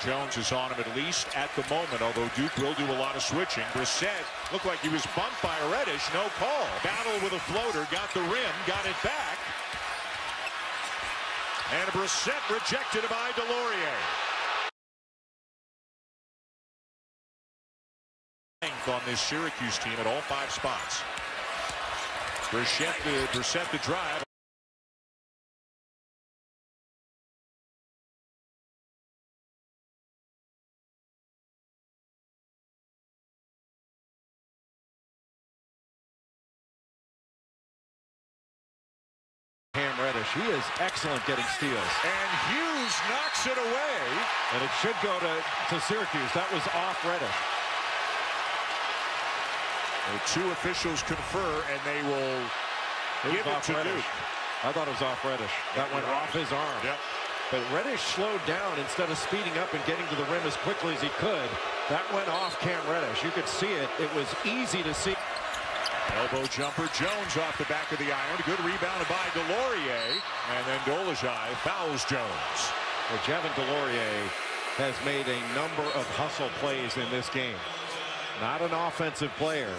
Jones is on him at least at the moment, although Duke will do a lot of switching. Brissett looked like he was bumped by Reddish. No call. Battle with a floater. Got the rim. Got it back. And Brissett rejected by Delorier. On this Syracuse team at all 5 spots. Brissett the drive. Reddish, he is excellent getting steals. And Hughes knocks it away. And it should go to Syracuse. That was off Reddish. The 2 officials confer, and they will give it to Duke. I thought it was off Reddish. That went off his arm. Yep. But Reddish slowed down instead of speeding up and getting to the rim as quickly as he could. That went off Cam Reddish. You could see it. It was easy to see. Elbow jumper, Jones off the back of the iron. Good rebound by Delorier. And then Dolezaj fouls Jones. Well, Javin Delorier has made a number of hustle plays in this game. Not an offensive player,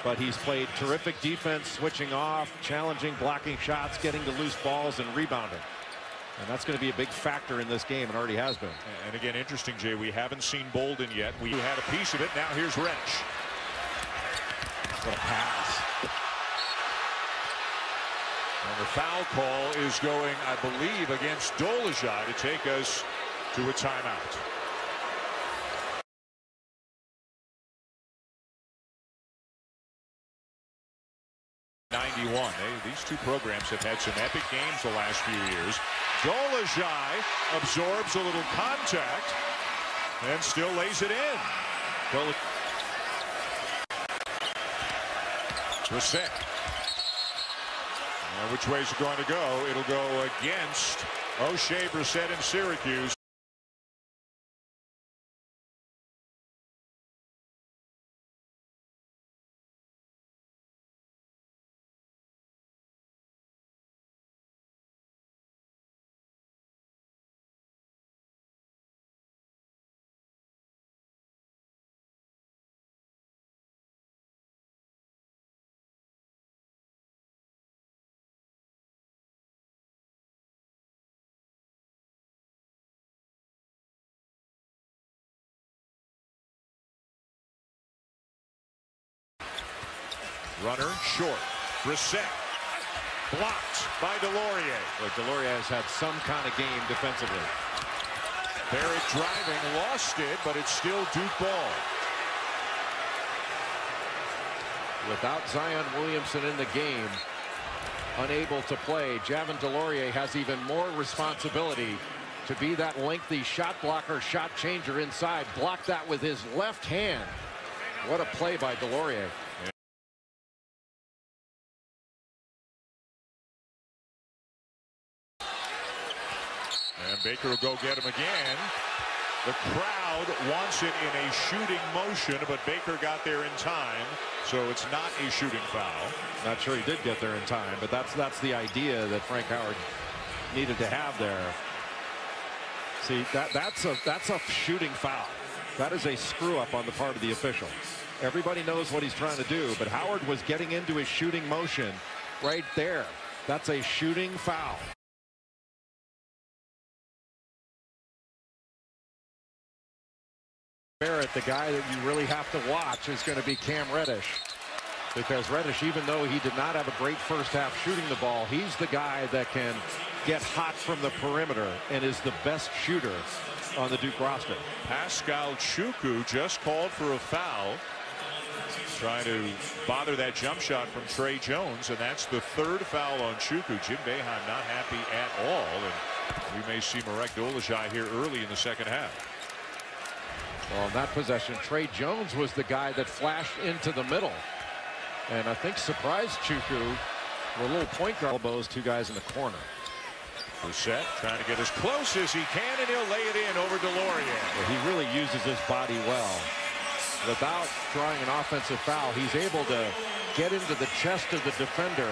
but he's played terrific defense, switching off, challenging, blocking shots, getting to loose balls, and rebounding. And that's going to be a big factor in this game, and already has been. And again, interesting, Jay, we haven't seen Bolden yet. We had a piece of it. Now here's Reddish. What a pass. And the foul call is going, I believe, against Dolezaj to take us to a timeout. These 2 programs have had some epic games the last few years. Dolezaj absorbs a little contact and still lays it in. Brissett. Which way is it going to go? It'll go against O'Shea Brissett in Syracuse. Runner short. Brissett blocked by Delorier. But Delorier has had some kind of game defensively. Barrett driving, lost it, but it's still Duke ball. Without Zion Williamson in the game, unable to play, Javin Delorier has even more responsibility to be that lengthy shot blocker, shot changer inside. Blocked that with his left hand. What a play by Delorier. And Baker will go get him again. The crowd wants it in a shooting motion, but Baker got there in time, so it's not a shooting foul. Not sure he did get there in time, but that's the idea that Frank Howard needed to have there. See, that's a shooting foul. That is a screw up on the part of the official. Everybody knows what he's trying to do, but Howard was getting into his shooting motion right there. That's a shooting foul. Barrett, the guy that you really have to watch is going to be Cam Reddish, because Reddish, even though he did not have a great first half shooting the ball, he's the guy that can get hot from the perimeter and is the best shooter on the Duke roster. Pascal Chukwu just called for a foul, trying to bother that jump shot from Tre Jones, and that's the 3rd foul on Chukwu. Jim Boeheim not happy at all, and we may see Marek Dolezaj here early in the second half. Well, in that possession, Tre Jones was the guy that flashed into the middle, and I think surprised Chukwu with a little point guard. Elbows, 2 guys in the corner. Brissett trying to get as close as he can, and he'll lay it in over Delorier. Well, he really uses his body well. Without drawing an offensive foul, he's able to get into the chest of the defender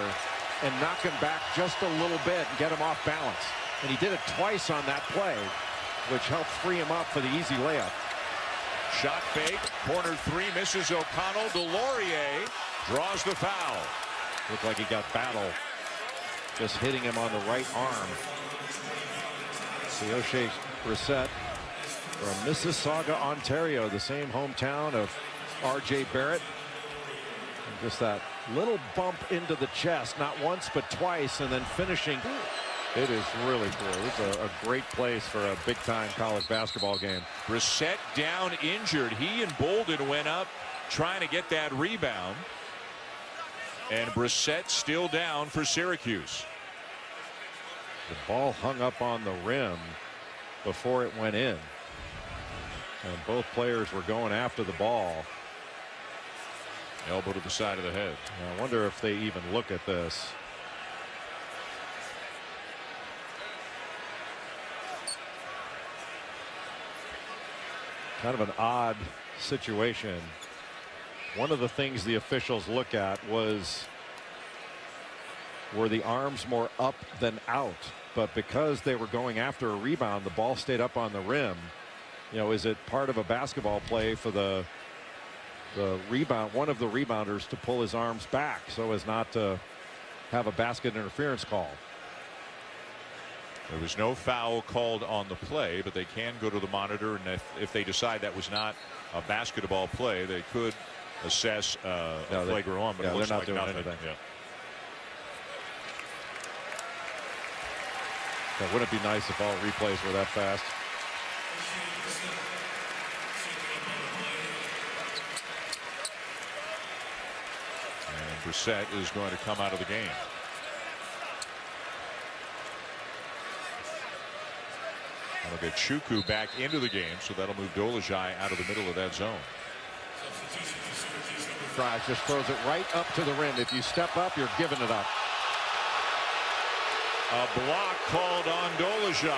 and knock him back just a little bit and get him off balance. And he did it twice on that play. which helped free him up for the easy layup. Shot fake, corner three, misses O'Connell. Delorier draws the foul. Looked like he got battle, just hitting him on the right arm. The O'Shea Brissett from Mississauga, Ontario, the same hometown of R.J. Barrett. And just that little bump into the chest, not once but twice, and then finishing. It is really cool. It's a great place for a big-time college basketball game. Brissett down injured. He and Bolden went up trying to get that rebound. And Brissett still down for Syracuse. The ball hung up on the rim before it went in. And both players were going after the ball. Elbow to the side of the head. I wonder if they even look at this. Kind of an odd situation. One of the things the officials look at was, were the arms more up than out? But because they were going after a rebound, the ball stayed up on the rim. You know, is it part of a basketball play for the rebound, one of the rebounders, to pull his arms back so as not to have a basket interference call? There was no foul called on the play, but they can go to the monitor, and if they decide that was not a basketball play, they could assess a flagrant one, but it looks like nothing. Yeah. That wouldn't be nice if all replays were that fast. And Brissett is going to come out of the game. That'll get Chukwu back into the game, so that'll move Dolezaj out of the middle of that zone. Fries just throws it right up to the rim. If you step up, you're giving it up. A block called on Dolezaj.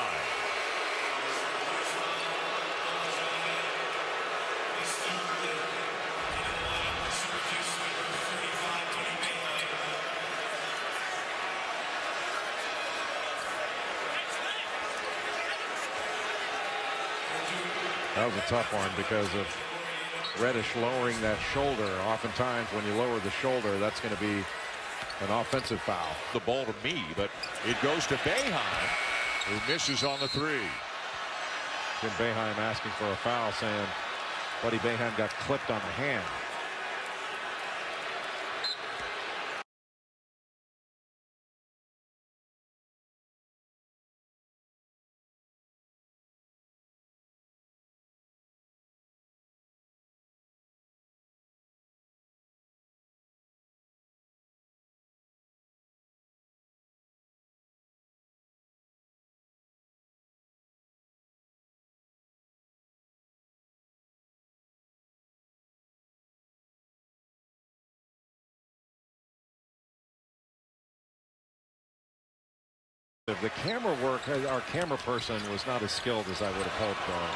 That was a tough one because of Reddish lowering that shoulder. Oftentimes when you lower the shoulder, that's going to be an offensive foul. The ball to me, but it goes to Boeheim, who misses on the three. Jim Boeheim asking for a foul, saying Buddy Boeheim got clipped on the hand. The camera work, our camera person was not as skilled as I would have hoped, though.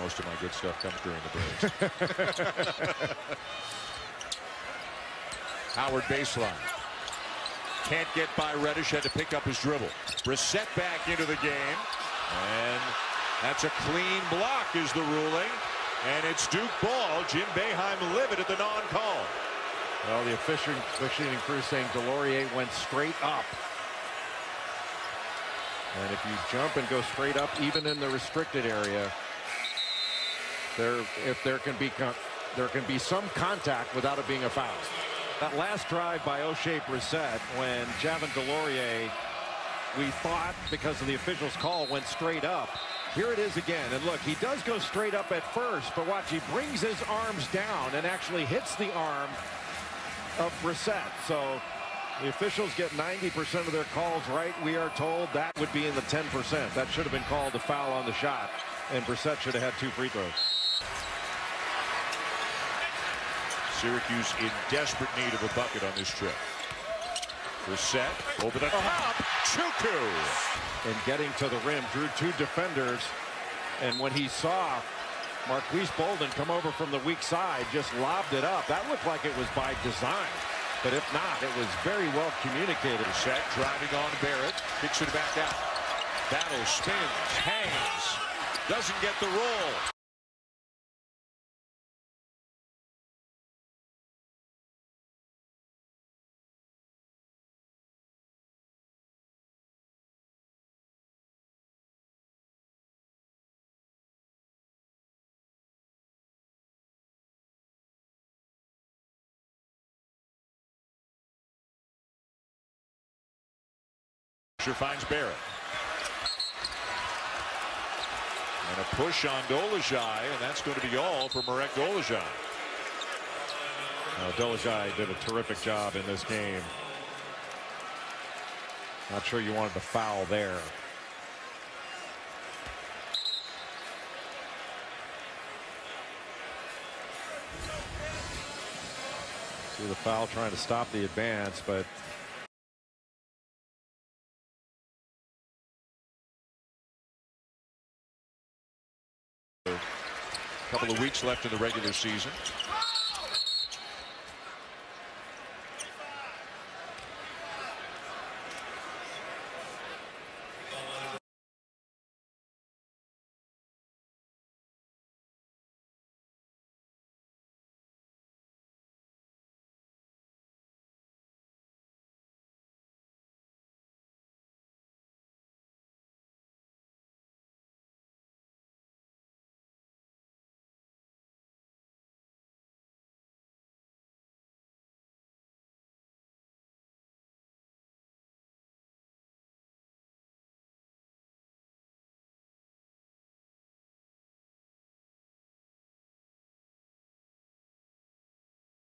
Most of my good stuff comes during the breaks. Howard baseline. Can't get by Reddish, had to pick up his dribble. Brissett back into the game, and that's a clean block is the ruling, and it's Duke ball. Jim Boeheim livid at the non-call. Well, the officiating crew saying Delorier went straight up. And if you jump and go straight up, even in the restricted area, there can be some contact without it being a foul. That last drive by O'Shea Brissett, when Javin Delorier, we thought because of the official's call, went straight up. Here it is again, and look, he does go straight up at first, but watch, he brings his arms down and actually hits the arm of Brissett. So the officials get 90% of their calls right. We are told that would be in the 10%. That should have been called a foul on the shot, and Brissett should have had 2 free throws. Syracuse in desperate need of a bucket on this trip. Reset over the top. Chuku. And getting to the rim, drew 2 defenders. And when he saw Marquise Bolden come over from the weak side, just lobbed it up. That looked like it was by design. But if not, it was very well communicated. Set driving on Barrett. Kicks it back out. Battle spins. Hangs. Doesn't get the roll. Finds Barrett. And a push on Dolezaj, and that's going to be all for Marek Dolezaj. Dolezaj did a terrific job in this game. Not sure you wanted to foul there. See the foul trying to stop the advance, but couple of weeks left in the regular season.